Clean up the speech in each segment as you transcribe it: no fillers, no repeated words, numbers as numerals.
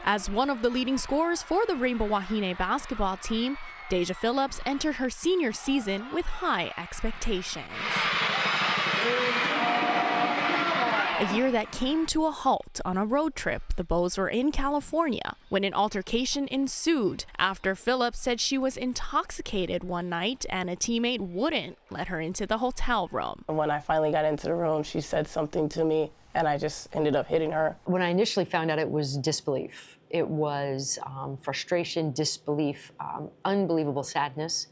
As one of the leading scorers for the Rainbow Wahine basketball team, Deja Phillips entered her senior season with high expectations. A year that came to a halt on a road trip. The Bows were in California when an altercation ensued after Phillips said she was intoxicated one night and a teammate wouldn't let her into the hotel room. When I finally got into the room, she said something to me and I just ended up hitting her. When I initially found out, it was disbelief. It was frustration, disbelief, unbelievable sadness.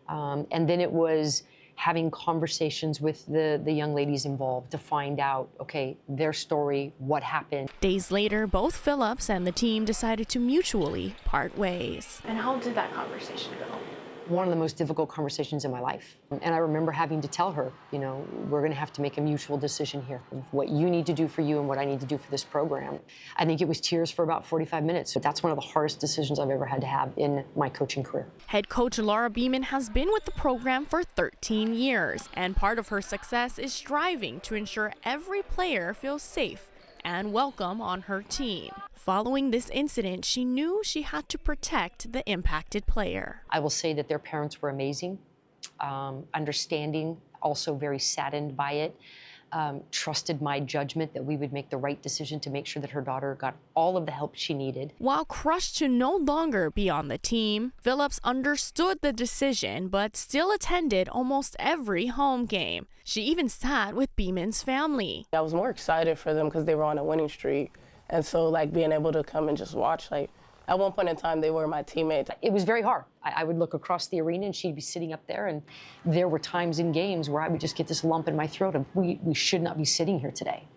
And then it was having conversations with the young ladies involved to find out, okay, their story, what happened. Days later, both Phillips and the team decided to mutually part ways. And how did that conversation go? One of the most difficult conversations in my life. And I remember having to tell her, you know, we're going to have to make a mutual decision here of what you need to do for you and what I need to do for this program. I think it was tears for about 45 minutes. But that's one of the hardest decisions I've ever had to have in my coaching career. Head coach Laura Beeman has been with the program for 13 years, and part of her success is striving to ensure every player feels safe and welcome on her team. Following this incident, she knew she had to protect the impacted player. I will say that their parents were amazing, understanding, also very saddened by it, trusted my judgment that we would make the right decision to make sure that her daughter got all of the help she needed. While crushed to no longer be on the team, Phillips understood the decision but still attended almost every home game. She even sat with Beeman's family. I was more excited for them because they were on a winning streak. And so, like, being able to come and just watch, like, at one point in time, they were my teammates. It was very hard. I would look across the arena and she'd be sitting up there, and there were times in games where I would just get this lump in my throat of, we should not be sitting here today.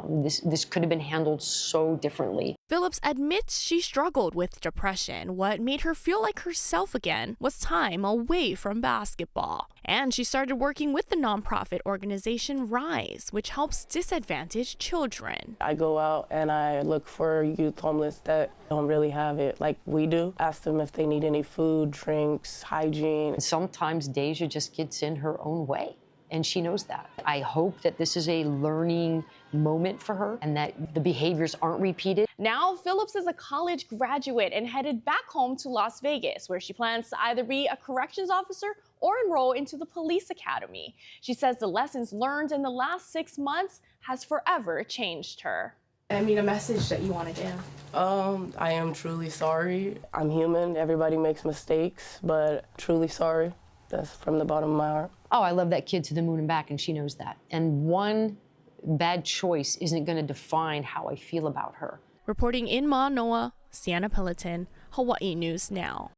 This could have been handled so differently. Phillips admits she struggled with depression. What made her feel like herself again was time away from basketball. And she started working with the nonprofit organization Rise, which helps disadvantaged children. I go out and I look for youth homeless that don't really have it like we do. Ask them if they need any food, drinks, hygiene. Sometimes Deja just gets in her own way, and she knows that. I hope that this is a learning moment for her and that the behaviors aren't repeated. Now, Phillips is a college graduate and headed back home to Las Vegas, where she plans to either be a corrections officer or enroll into the police academy. She says the lessons learned in the last 6 months has forever changed her. I mean, a message that you want to give. I am truly sorry. I'm human. Everybody makes mistakes, but truly sorry. That's from the bottom of my heart. Oh, I love that kid to the moon and back, and she knows that. And one bad choice isn't going to define how I feel about her. Reporting in Manoa, Sienna Pelleton, Hawaii News Now.